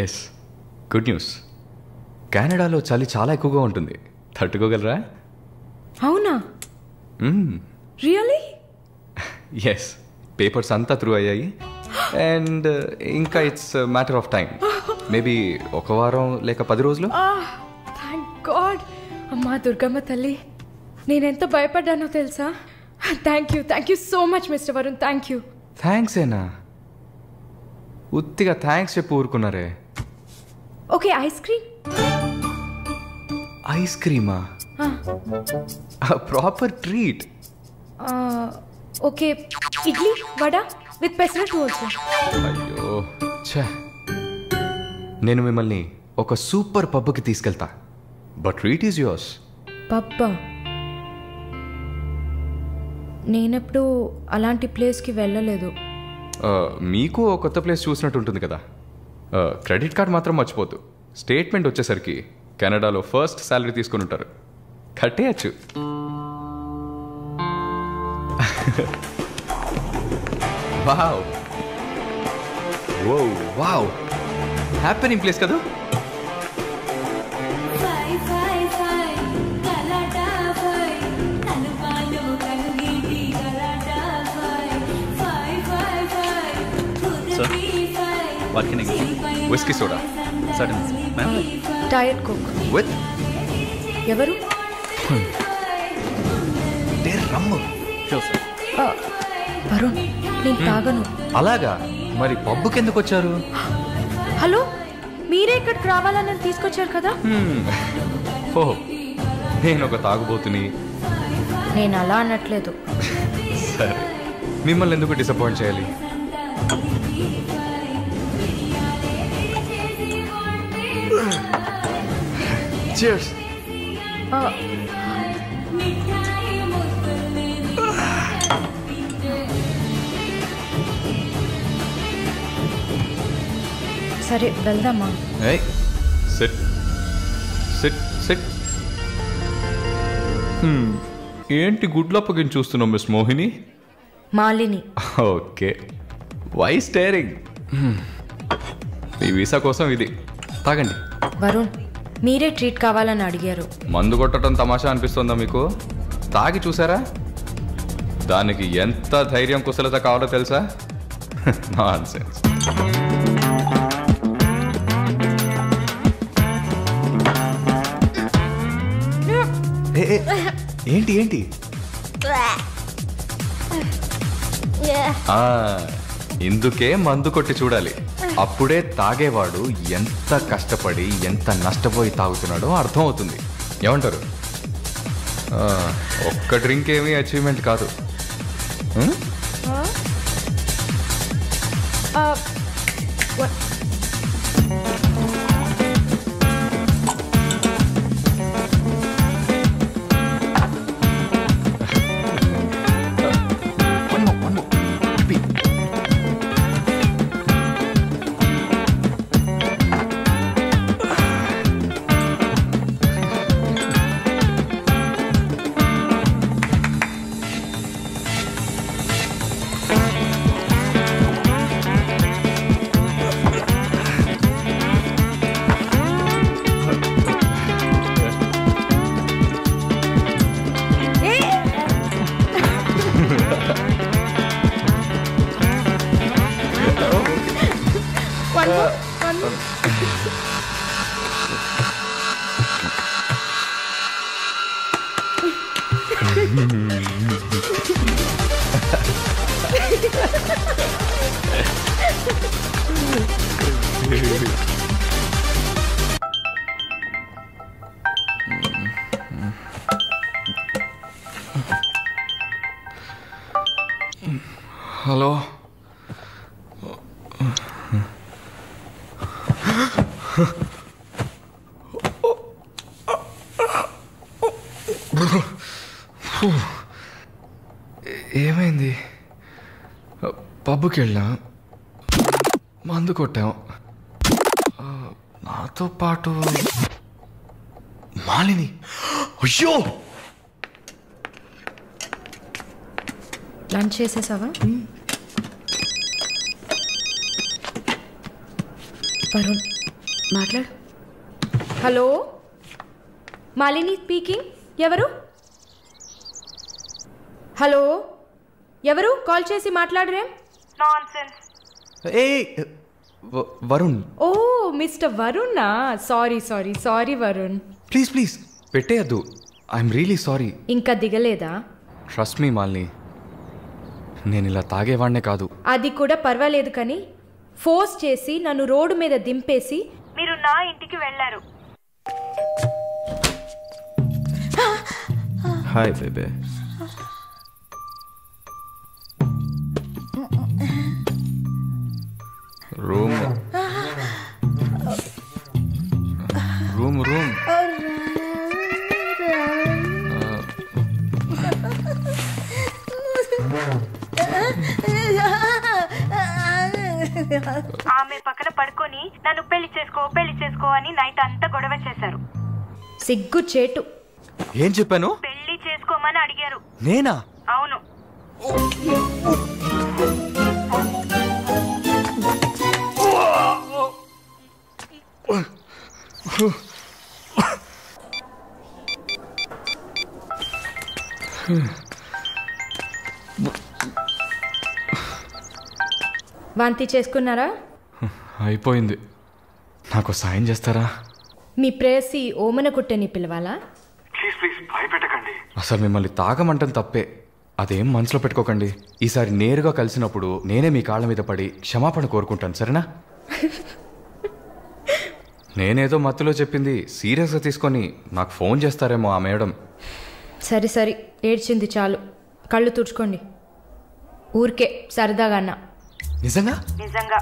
Yes, good news. కెనడాలో చలి చాలా ఎక్కువగా ఉంటుంది. తట్టుకోగలరా? అవునా? రియల్లీ? ఎస్, పేపర్స్ అంతా త్రూ అయ్యాయి. అండ్ ఇంకా it's matter of time. Maybe 1 వారం లేక 10 రోజులు. Thank God. అమ్మా దుర్గమ్మ తల్లి, నేనెంత భయపడ్డానో తెలుసా? Thank you so much mister Varun. Thank you. Thanks ఏనా? ఉత్తిగా థ్యాంక్స్ చెప్పి ఊరుకున్నారే. Okay, ice cream. ఐస్ క్రీమా? Proper treat. Okay, idli vada with pesarattu also. అయ్యో ఛే, నేను మిమ్మల్ని ఒక సూపర్ పబ్కి తీసుకెళ్తా. But treat is yours. Pabba? నేనెప్పుడు అలాంటి ప్లేస్కి వెళ్ళలేదు. మీకు ఒక కొత్త ప్లేస్ చూసినట్టు ఉంటుంది కదా. క్రెడిట్ కార్డ్ మాత్రం మర్చిపోద్దు. స్టేట్మెంట్ వచ్చేసరికి కెనడాలో ఫస్ట్ శాలరీ తీసుకుని ఉంటారు. కట్టేయచ్చు. Wow wow wow, happening place కదా. What can I get you? Whiskey soda. Certainly, ma'am. Diet Coke. With? ఎవరు? రమ్ము. Sure, sir. వరుణ్, నేను తాగను. అలాగా? మరి పబ్బుకి ఎందుకు వచ్చారు? హలో, మీరే ఇక్కడికి రావాలని తీసుకొచ్చారు కదా. ఓ, నేను ఒక తాగుబోతుని. నేను అలా అనట్లేదు. సరే, మిమ్మల్ని ఎందుకు డిసప్పాయింట్ చేయాలి? Cheers. సరే వెళ్దామా? Hey, sit. ఏంటి గుడ్లప్పగిని చూస్తున్నావు miss Mohini? Malini. Okay, why staring? మీ వీసా కోసం ఇది తాగండి. వరుణ్, మీరే ట్రీట్ కావాలని అడిగారు. మందు కొట్టడం తమాషా అనిపిస్తుందా మీకు? తాగి చూసారా? దానికి ఎంత ధైర్యం కుశలత కావాలో తెలుసా? నాన్సెన్స్. ఏంటి ఏంటి? ఇందుకే మందు కొట్టి చూడాలి. అప్పుడే తాగేవాడు ఎంత కష్టపడి ఎంత నష్టపోయి తాగుతున్నాడో అర్థం అవుతుంది. ఏమంటారు? ఒక్క డ్రింక్ ఏమీ అచీవ్మెంట్ కాదు. హలో, ఏమైంది? పబ్కి వెళ్ళాం, మందు కొట్టాం. నాతో పాటు మాలిని. అయ్యో, లంచ్ చేసేసావా? వరుణ్ మాట్లాడు. Hello, Malini speaking. ఎవరు? హలో, ఎవరు? కాల్ చేసి మాట్లాడరేం? ఏ వరుణ్. ఓ మిస్టర్ వరుణా. Sorry sorry sorry Varun. Please please పెట్టేయద్దు. I'm really sorry. ఇంకా దిగలేదా? ట్రస్ట్ మీ మాలిని, నేను ఇలా తాగేవాడినే కాదు. అది కూడా పర్వాలేదు, కానీ ఫోర్స్ చేసి నన్ను రోడ్డు మీద దింపేసి మీరు నా ఇంటికి వెళ్ళారు. హాయ్ బేబే. రూమ్ రూమ్ రూమ్ ఆమె పక్కన పడుకొని నన్ను పెళ్లి చేసుకో అని నైట్ అంతా గొడవ చేశారు. సిగ్గు చేటు. ఏం చెప్పాను? పెళ్లి చేసుకోమని అడిగారు. నేనా? అవును. వాంతి చేసుకున్నారా? అయిపోయింది. నాకు సాయం చేస్తారా? మీ ప్రేయసి ఓమన కుట్టని పిలవాలా? ప్లీజ్ భయపెట్టకండి. అసలు మిమ్మల్ని తాగమంటం తప్పే, అదేం మనసులో పెట్టుకోకండి. ఈసారి నేరుగా కలిసినప్పుడు నేనే మీ కాళ్ళ మీద పడి క్షమాపణ కోరుకుంటాను, సరేనా? నేనేదో మత్తులో చెప్పింది సీరియస్గా తీసుకొని నాకు ఫోన్ చేస్తారేమో ఆ మేడం. సరే సరే, ఏడ్చింది చాలు. కళ్ళు తుడుచుకోండి. ఊరికే సరదాగా అన్నా. నిజంగా? నిజంగా.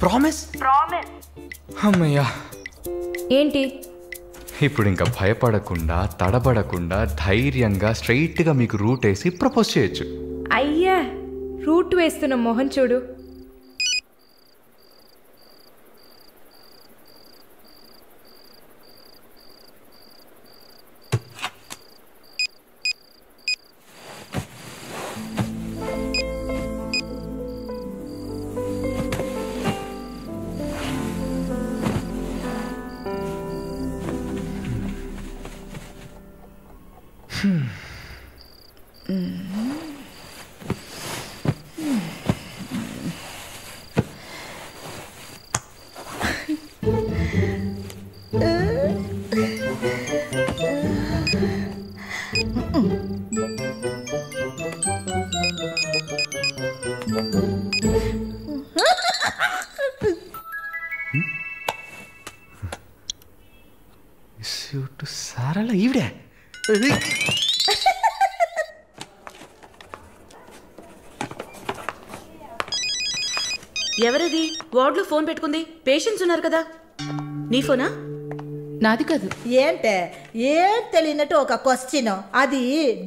ప్రామిస్? ప్రామిస్. అమ్మయ్యా. ఏంటి ఇప్పుడు ఇంకా భయపడకుండా తడబడకుండా ధైర్యంగా స్ట్రైట్గా మీకు రూట్ వేసి ప్రపోజ్ చేయొచ్చు. అయ్యా, రూట్ వేస్తున్న మొహం చూడు. సారాల ఈవిడే. ఎవరది వార్డులో ఫోన్ పెట్టుకుంది? పేషెంట్స్ ఉన్నారు కదా. నీ ఫోనా? నాది కాదు. ఏంటే ఏం తెలియనట్టు ఒక క్వశ్చన్. అది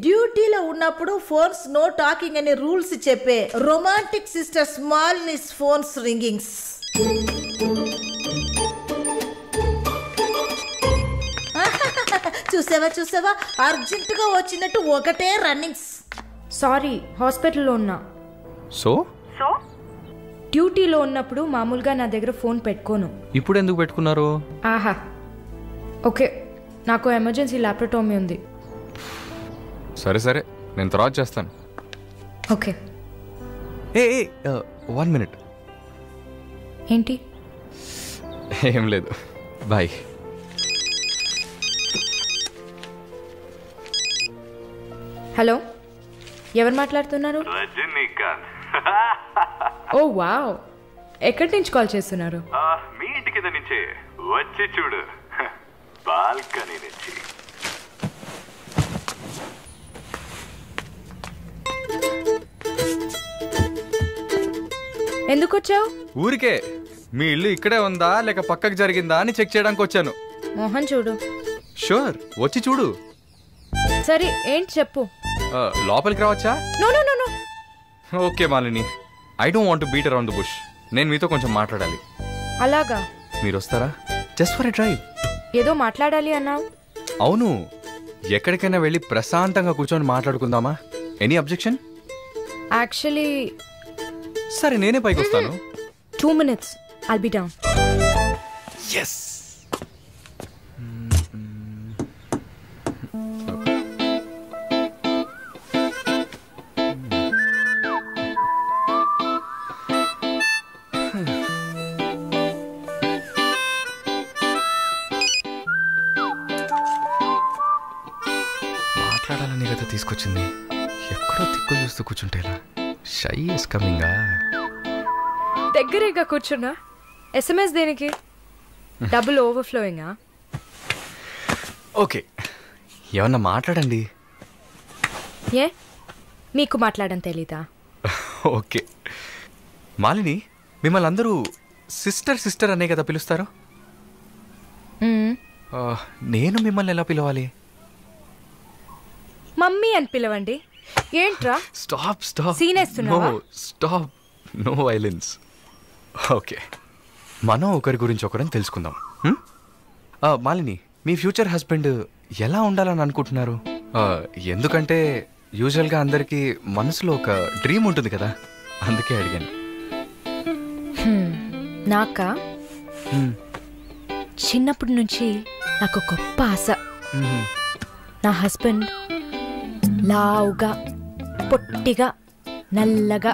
డ్యూటీలో ఉన్నప్పుడు ఫోన్స్ నో టాకింగ్ అనే రూల్స్ చెప్పే romantic sister smallness phones ringings. చూసావా అర్జెంటుగా వచ్చినట్టు ఒకటే రన్నింగ్స్. సారీ, హాస్పిటల్లో ఉన్నా. సో డ్యూటీలో ఉన్నప్పుడు మామూలుగా నా దగ్గర ఫోన్ పెట్టుకోను. ఇప్పుడు ఎందుకు పెట్టుకున్నారు? ఆహా, ఓకే, నాకు ఎమర్జెన్సీ ల్యాప్రటోమీ ఉంది. సరే సరే, నేను తర్వాత చేస్తాను. ఓకే. ఏ 1 minute. ఏంటి? ఏం లేదు, బాయ్. హలో, ఎవరు మాట్లాడుతున్నారు? రజనీకాంత్. ఓ వావ్, ఎక్కడి నుంచి కాల్ చేస్తున్నారు? మీ ఇంటి కింద నుంచే, వచ్చి చూడు, బాల్కనీ నుంచి. ఎందుకు వచ్చావు? ఊరికే. మీ ఇల్లు ఇక్కడే ఉందా లేక పక్కకు జరిగిందా అని చెక్ చేయడానికి వచ్చాను. మోహన్ చూడు. షూర్, వచ్చి చూడు. సరే, ఏంటి చెప్పు. లోపలికి రావచ్చా? No no no no. Okay Malini, I don't want to beat around the bush. నేను మీతో కొంచెం మాట్లాడాలి. అలాగా? మీరు వస్తారా? Just for a drive. ఏదో మాట్లాడాలి అన్నావు. అవును, ఎక్కడికైనా వెళ్ళి ప్రశాంతంగా కూర్చొని మాట్లాడుకుందామా? Any objection? యాక్చువల్లీ సరే నేనే పైకి వస్తాను. 2 minutes. I'll be down. Yes. మాట్లాడాలని కదా తీసుకొచ్చింది. ఎక్కడో తిక్కులు చూస్తూ కూర్చుంటే ఇలా. Shy is కమింగా. దగ్గరేగా కూర్చున్నా. SMS దేనికి? డబుల్ ఓవర్ఫ్లోయింగా? ఓకే, ఏమన్నా మాట్లాడండి. ఏ మీకు మాట్లాడడం తెలీదా? ఓకే మాలిని, మిమ్మల్ని అందరూ సిస్టర్ అనే కదా పిలుస్తారు? నేను మిమ్మల్ని ఎలా పిలవాలి? మమ్మీ అని పిలవండి. ఏంట్రా స్టాప్ సీన్ వేస్తున్నావా? Stop, no violence. ఓకే, మనం ఒకరి గురించి ఒకరని తెలుసుకుందాం. మాలిని, మీ ఫ్యూచర్ హస్బెండ్ ఎలా ఉండాలని అనుకుంటున్నారు? ఎందుకంటే యూజువల్గా అందరికీ మనసులో ఒక డ్రీమ్ ఉంటుంది కదా, అందుకే అడిగాను. నాకా చిన్నప్పటి నుంచి నాకు గొప్ప ఆశ. నా హస్బెండ్ లావుగా, పొట్టిగా, నల్లగా,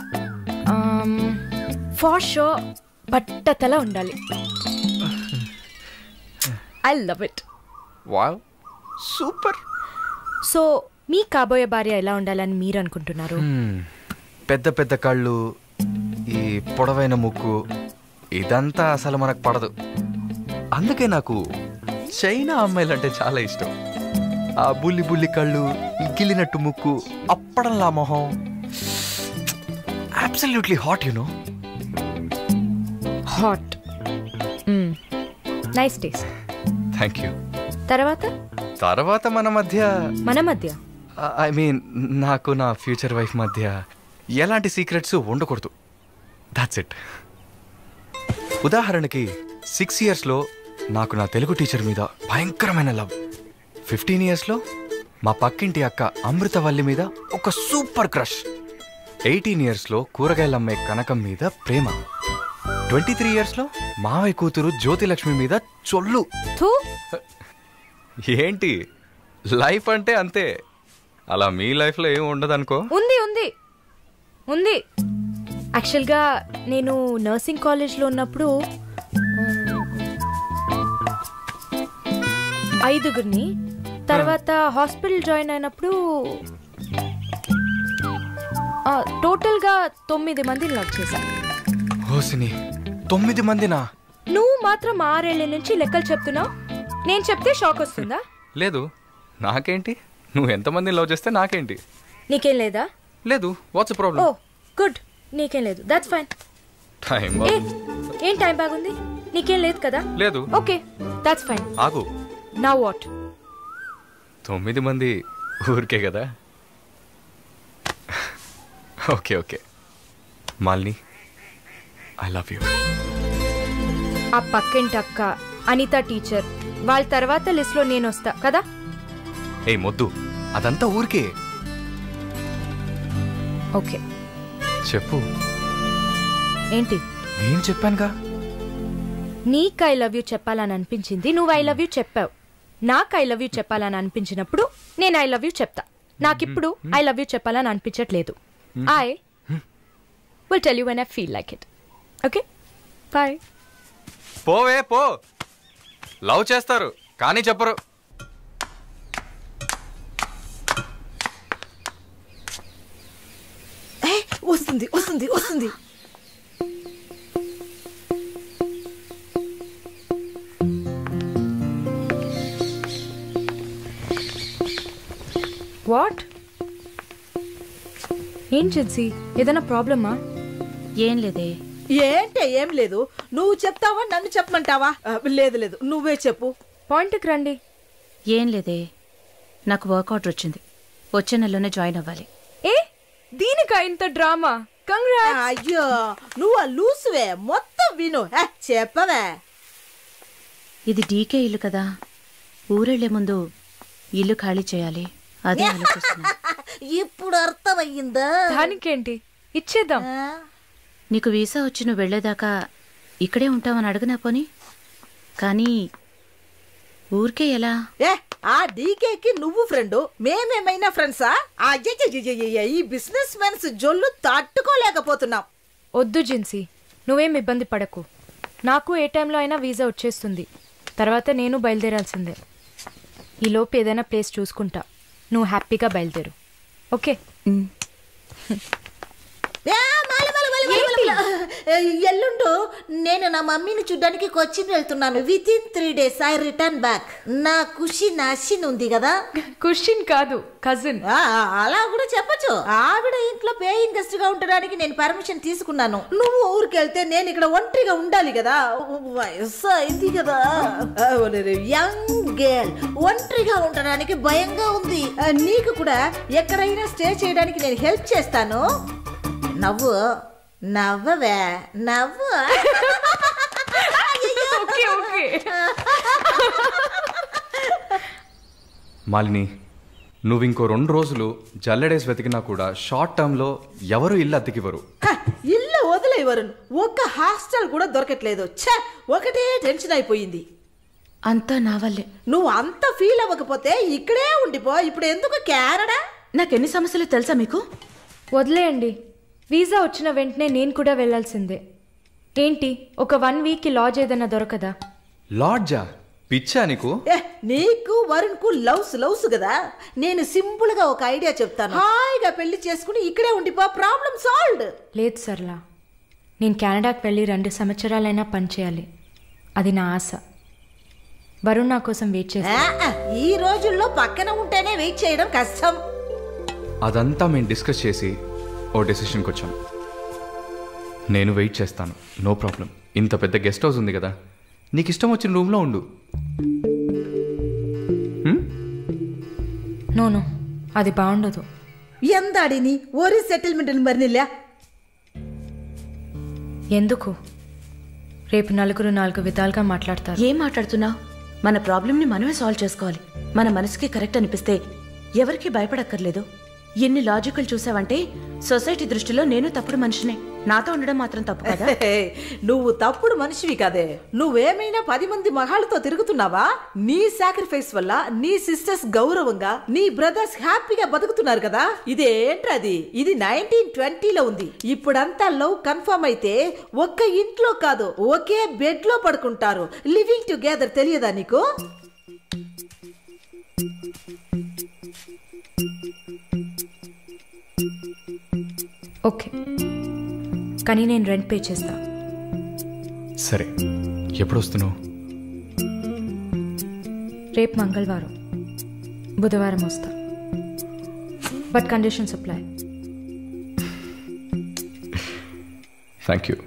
ఫార్ షో బట్టతల ఉండాలి. I love it. Wow, super. So మీ కాబోయే భార్య ఎలా ఉండాలని మీరు అనుకుంటున్నారు? పెద్ద పెద్ద కళ్ళు, ఈ పొడవైన ముక్కు, ఇదంతా అసలు మనకు పడదు. అందుకే నాకు చైనా అమ్మాయిలంటే చాలా ఇష్టం. ఆ బుల్లి బుల్లి కళ్ళు, గిల్లినట్టు ముక్కు, అప్పడంలా మొహం, absolutely hot, you know. Hot. Nice taste. Thank you. తర్వాత మన మధ్య ఐ మీన్ నాకు నా ఫ్యూచర్ వైఫ్ మధ్య ఎలాంటి సీక్రెట్స్ ఉండకూడదు. That's it. ఉదాహరణకి 6 yearsలో నాకు నా తెలుగు టీచర్ మీద భయంకరమైన లవ్. 15 yearsలో మా పక్కింటి అక్క అమృతవల్లి మీద ఒక సూపర్ క్రష్. 18 yearsలో కూరగాయలమ్మే కనకం మీద ప్రేమ. 23 yearsలో మావయ్య కూతురు జ్యోతిలక్ష్మి మీద చొల్లు. ఏంటి, లైఫ్ అంటే అంతే. అలా మీ లైఫ్లో ఏమి ఉండదు అనుకో. ఉంది. యాక్చువల్గా నేను నర్సింగ్ కాలేజ్లో ఉన్నప్పుడు 5 తర్వాత హాస్పిటల్ జాయిన్ అయినప్పుడు టోటల్గా 9 మందిని లవ్ చేశా. హోసిని, 9 మందినా? నువ్వు మాత్రం 6 ఏళ్ల నుంచి లెక్కలు చెప్తున్నావు. నేను చెప్తే షాక్ వస్తుందా? లేదు, నాకేంటి, నువ్వు ఎంతమందిని లవ్ చేస్తే నాకేంటి. నీకేం లేదా? లేదు. What's problem? ఓ గుడ్, నీకేం లేదు. That's fine. టైం ఏం టైం బాగుంది? నీకేం లేదు కదా? లేదు. Okay, that's fine. ఆగు. Now what? 9 మంది ఊరికే కదా. Okay Malini, I love you. ఆ పక్కింటి అక్క, అనిత టీచర్, వాళ్ళ తర్వాత లిస్ట్లో నేను వస్తా కదా. ఏ మొద్దు, అదంతా ఊరికే. ఓకే చెప్పు. ఏంటి? నేను చెప్పానుగా. నీకు ఐ లవ్ యూ చెప్పాలని అనిపించింది, నువ్వు ఐ లవ్ యూ చెప్పావు. నాకు ఐ లవ్ యూ చెప్పాలని అనిపించినప్పుడు నేను ఐ లవ్ యూ చెప్తా. నాకిప్పుడు ఐ లవ్ యూ చెప్పాలని అనిపించట్లేదు. I will tell you when I feel like it. Okay, bye. పోవే పో. లవ్ చేస్తారు కానీ చెప్పరు. వస్తుంది. వాట్? ఏం జిన్సీ, ఏదైనా ప్రాబ్లమా? ఏం లేదే. ఏంటే ఏం లేదు. నువ్వు చెప్తావా, నన్ను చెప్పమంటావా? లేదు, నువ్వే చెప్పు. పాయింట్కి రండి. ఏం లేదే, నాకు వర్క్ ఆర్డర్ వచ్చింది. వచ్చే నెలలోనే జాయిన్ అవ్వాలి. ఏ దీనికా ఇంత డ్రామా? కంగ్రాట్స్. అయ్యో, నువ్వు ఆ లూసువే, మొత్తం విను. చెప్పవే. ఇది డీకే ఇల్లు కదా, ఊరెళ్లే ముందు ఇల్లు ఖాళీ చేయాలి. అదే ఆలోచిస్తున్నా. ఇప్పుడు అర్థమయ్యిందా? దానికేంటి, ఇచ్చేద్దాం. నీకు వీసా వచ్చి నువ్వు వెళ్లేదాకా ఇక్కడే ఉంటామని అడగనా పోని. కానీ ఊరికే ఎలా? ఆ డీకేకి నువ్వు ఫ్రెండ్, మేమేమైనా ఫ్రెండ్సా? ఈ బిజినెస్ మెన్స్ జొల్లు తట్టుకోలేకపోతున్నాం. వద్దు జిన్సీ, నువ్వేం ఇబ్బంది పడకు. నాకు ఏ టైంలో అయినా వీసా వచ్చేస్తుంది. తర్వాత నేను బయలుదేరాల్సిందే. ఈలోపు ఏదైనా ప్లేస్ చూసుకుంటా. నువ్వు హ్యాపీగా బయలుదేరు. ఓకే? ఎల్లుండు నేను నా మమ్మీని చూడ్డానికి కొచ్చిన్ వెళ్తున్నాను. With in 3 days I return back. నా కుషిన్ అషిన్ ఉంది కదా. కుషిన్ కాదు, కజిన్. అలా కూడా చెప్పచ్చు. ఆవిడ ఇంట్లో పేయింగ్ గెస్ట్ గా ఉండడానికి నేను పర్మిషన్ తీసుకున్నాను. నువ్వు ఊరికెళ్తే నేను ఇక్కడ ఒంటరిగా ఉండాలి కదా. వయసు అయింది కదా. యంగ్ గర్ల్ ఒంటరిగా ఉండడానికి భయంగా ఉంది. నీకు కూడా ఎక్కడైనా స్టే చేయడానికి నేను హెల్ప్ చేస్తాను. నవ్వు నవ్వవే, నవ్వు. మాలిని, నువ్వు ఇంకో 2 రోజులు జల్లెడేసి వెతికినా కూడా షార్ట్ టర్మ్లో ఎవరు ఇల్లు అద్దెకివ్వరు. ఇల్లు వదిలేవరు. ఒక్క హాస్టల్ కూడా దొరకట్లేదు. ఒకటే టెన్షన్ అయిపోయింది. అంతా నా వల్లే. నువ్వు అంత ఫీల్ అవ్వకపోతే ఇక్కడే ఉండిపో. ఇప్పుడు ఎందుకు కెనడా? నాకెన్ని సమస్యలు తెలుసా మీకు? వదిలేయండి. వీసా వచ్చిన వెంటనే నేను కూడా వెళ్లాల్సిందే. ఏంటి, ఒక 1 week లాడ్జ్ ఏదైనా దొరకదా? లాడ్జా? పిచ్చా నీకు? నీకు వరుణ్ కు లవ్స్ కదా. నేను సింపుల్ గా ఒక ఐడియా చెప్తాను. హాయిగా పెళ్లి చేసుకుని ఇక్కడే ఉండిపో. Problem solved. లేదు సర్లా, నేను కెనడాకి వెళ్ళి 2 సంవత్సరాలైనా పనిచేయాలి. అది నా ఆశ. వరుణ్ నా కోసం వెయిట్ చేస్తా. ఈ రోజుల్లో పక్కన ఉంటేనే వెయిట్ చేయడం కష్టం. అదంతా మేము డిస్కస్ చేసి ఓ డెసిషన్కి వచ్చాం. నేను వెయిట్ చేస్తాను, నో ప్రాబ్లం. ఇంత పెద్ద గెస్ట్ హౌస్ ఉంది కదా, నీకు ఇష్టం వచ్చిన రూమ్లో ఉండు. నో, అది బాగుండదు. ఎందాడిని ఓరి సెటిల్మెంట్ మరినిల్లా. ఎందుకు? రేపు నలుగురు 4 విధాలుగా మాట్లాడతారు. ఏం మాట్లాడుతున్నావు? మన ప్రాబ్లంని మనమే సాల్వ్ చేసుకోవాలి. మన మనసుకి కరెక్ట్ అనిపిస్తే ఎవరికి భయపడక్కర్లేదు. ఎన్ని లాజికల్ చూసావంటే సొసైటీ దృష్టిలో నేను తప్పుడు మనిషినే. నాతో ఉండడం మాత్రం తప్పు కదా? నువ్వు తప్పుడు మనిషివి కాదే. నువ్వేమైనా 10 మంది మగాళ్ళతో తిరుగుతున్నావా? నీ సాక్రిఫైస్ వల్ల నీ సిస్టర్స్ గౌరవంగా, నీ బ్రదర్స్ హ్యాపీగా బతుకుతున్నారు కదా. ఇదేంట్రది? ఇది 1920లో ఉంది. ఇప్పుడంతా లవ్ కన్ఫర్మ్ అయితే ఒక్క ఇంట్లో కాదు, ఒకే బెడ్ లో పడుకుంటారు. లివింగ్ టుగెదర్ తెలియదా నీకు? ఓకే, కానీ నేను రెంట్ పే చేస్తా. సరే, ఎప్పుడు వస్తున్నావు? రేపు మంగళవారం, బుధవారం వస్తా. But conditions apply. Thank you.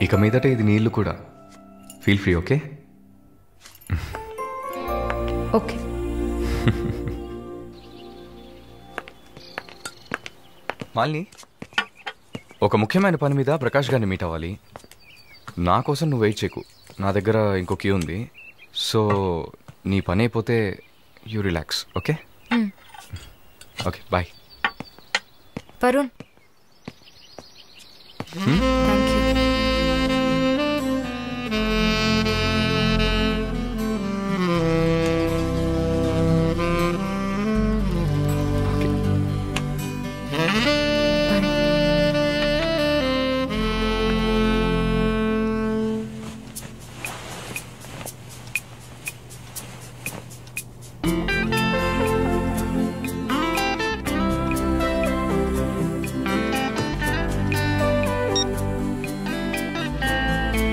ఇక మీదట ఇది నీళ్ళు కూడా. Feel free. Okay? Okay. Malini, ఒక ముఖ్యమైన పని మీద ప్రకాష్ గారిని మీట్ అవ్వాలి. నా కోసం నువ్వు వెయిట్ చేయకు. నా దగ్గర ఇంకో క్యూ ఉంది. సో నీ పని అయిపోతే you relax. Okay? Okay, bye. Varun,